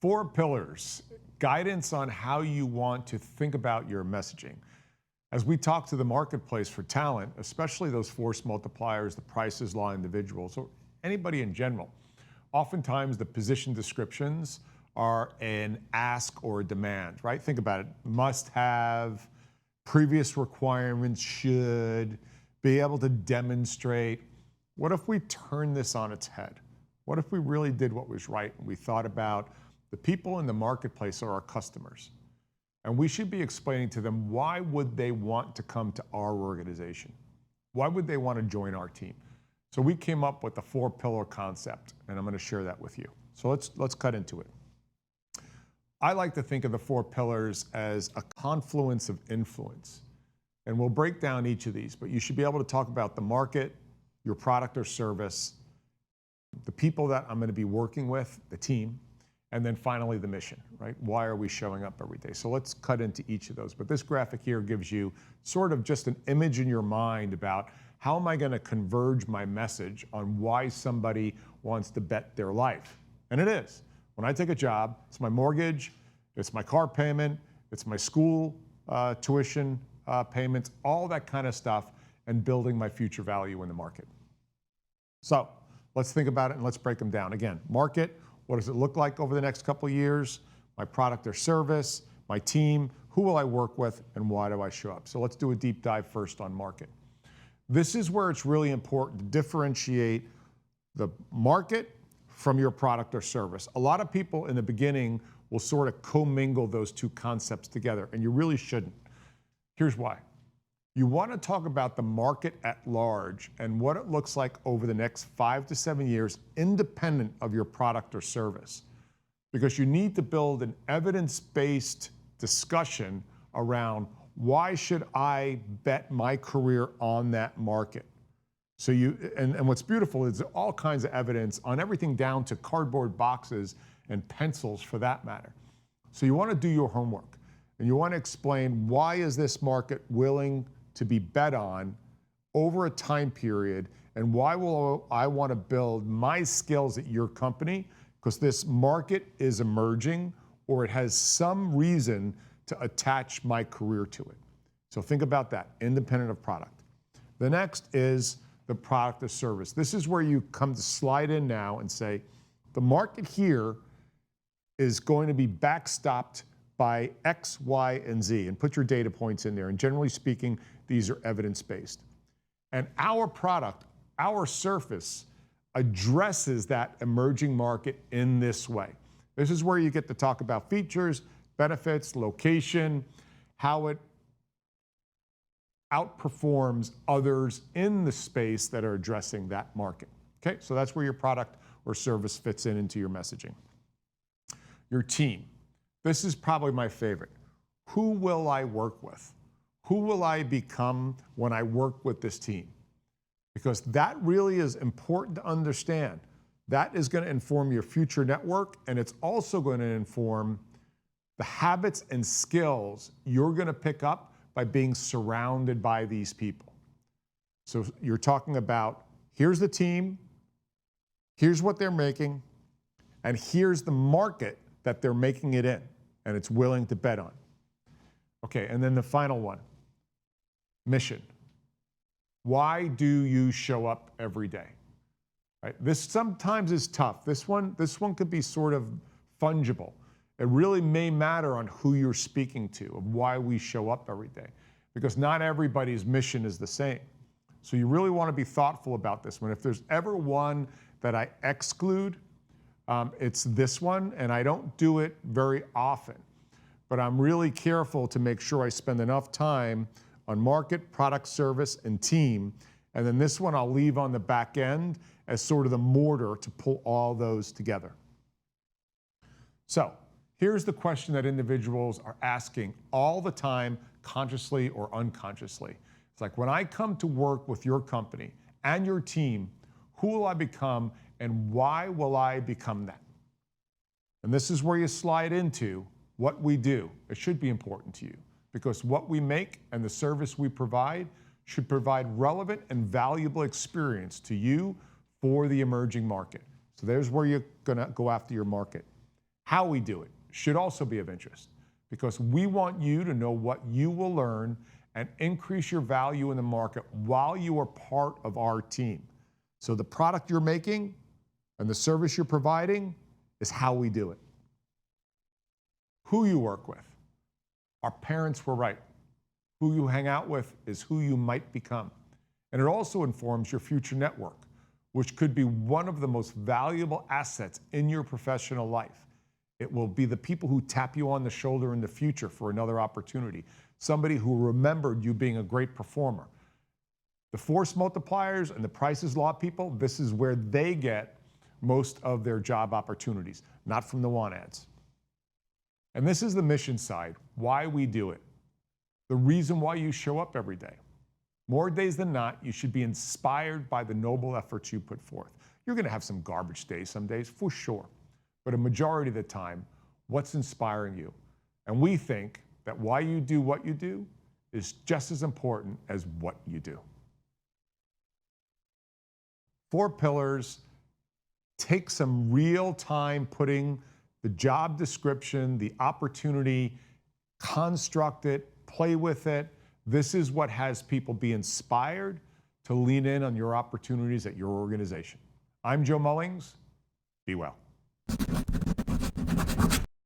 4 pillars, guidance on how you want to think about your messaging. As we talk to the marketplace for talent, especially those force multipliers, the prices law individuals, or anybody in general, oftentimes the position descriptions are an ask or a demand, right? Think about it. Must have, previous requirements should, be able to demonstrate. What if we turn this on its head? What if we really did what was right and we thought about the people in the marketplace are our customers? And we should be explaining to them, why would they want to come to our organization? Why would they want to join our team? So we came up with the 4-pillar concept, and I'm going to share that with you. So let's cut into it. I like to think of the 4 pillars as a confluence of influence. And we'll break down each of these, but you should be able to talk about the market, your product or service, the people that I'm going to be working with, the team, and then finally the mission, right? Why are we showing up every day? So let's cut into each of those. But this graphic here gives you sort of just an image in your mind about how am I going to converge my message on why somebody wants to bet their life. And it is. When I take a job, it's my mortgage, it's my car payment, it's my school tuition payments, all that kind of stuff, and building my future value in the market. So let's think about it and let's break them down. Again, market, what does it look like over the next couple of years? My product or service, my team, who will I work with, and why do I show up? So let's do a deep dive first on market. This is where it's really important to differentiate the market from your product or service. A lot of people in the beginning will sort of commingle those two concepts together, and you really shouldn't. Here's why. You want to talk about the market at large and what it looks like over the next 5 to 7 years, independent of your product or service. Because you need to build an evidence-based discussion around why should I bet my career on that market. So and what's beautiful is all kinds of evidence on everything down to cardboard boxes and pencils for that matter. So you want to do your homework and you want to explain, why is this market willing to be bet on over a time period, and why will I want to build my skills at your company? Because this market is emerging, or it has some reason to attach my career to it. So think about that, independent of product. The next is the product or service. This is where you come to slide in now and say, the market here is going to be backstopped by X, Y, and Z, and put your data points in there. And generally speaking, these are evidence-based. And our product, our surface, addresses that emerging market in this way. This is where you get to talk about features, benefits, location, how it outperforms others in the space that are addressing that market. Okay, so that's where your product or service fits into your messaging. Your team. This is probably my favorite. Who will I work with? Who will I become when I work with this team? Because that really is important to understand. That is going to inform your future network, and it's also going to inform the habits and skills you're going to pick up by being surrounded by these people. So you're talking about, here's the team, here's what they're making, and here's the market that they're making it in, and it's willing to bet on. Okay, and then the final one, mission. Why do you show up every day? Right? This sometimes is tough. This one could be sort of fungible. It really may matter on who you're speaking to, of why we show up every day, because not everybody's mission is the same. So you really want to be thoughtful about this one. If there's ever one that I exclude, it's this one, and I don't do it very often. But I'm really careful to make sure I spend enough time on market, product, service, and team. And then this one I'll leave on the back end as sort of the mortar to pull all those together. So here's the question that individuals are asking all the time, consciously or unconsciously. It's like, when I come to work with your company and your team, who will I become and why will I become that? And this is where you slide into what we do. It should be important to you, because what we make and the service we provide should provide relevant and valuable experience to you for the emerging market. So there's where you're going to go after your market. How we do it should also be of interest because we want you to know what you will learn and increase your value in the market while you are part of our team. So the product you're making and the service you're providing is how we do it. Who you work with. Our parents were right. Who you hang out with is who you might become. And it also informs your future network, which could be one of the most valuable assets in your professional life. It will be the people who tap you on the shoulder in the future for another opportunity. Somebody who remembered you being a great performer. The force multipliers and the Price is Law people, this is where they get most of their job opportunities, not from the want ads. And this is the mission side, why we do it. The reason why you show up every day. More days than not, you should be inspired by the noble efforts you put forth. You're going to have some garbage days some days, for sure. But a majority of the time, what's inspiring you? And we think that why you do what you do is just as important as what you do. 4 pillars. Take some real time putting the job description, the opportunity, construct it, play with it. This is what has people be inspired to lean in on your opportunities at your organization. I'm Joe Mullings. Be well.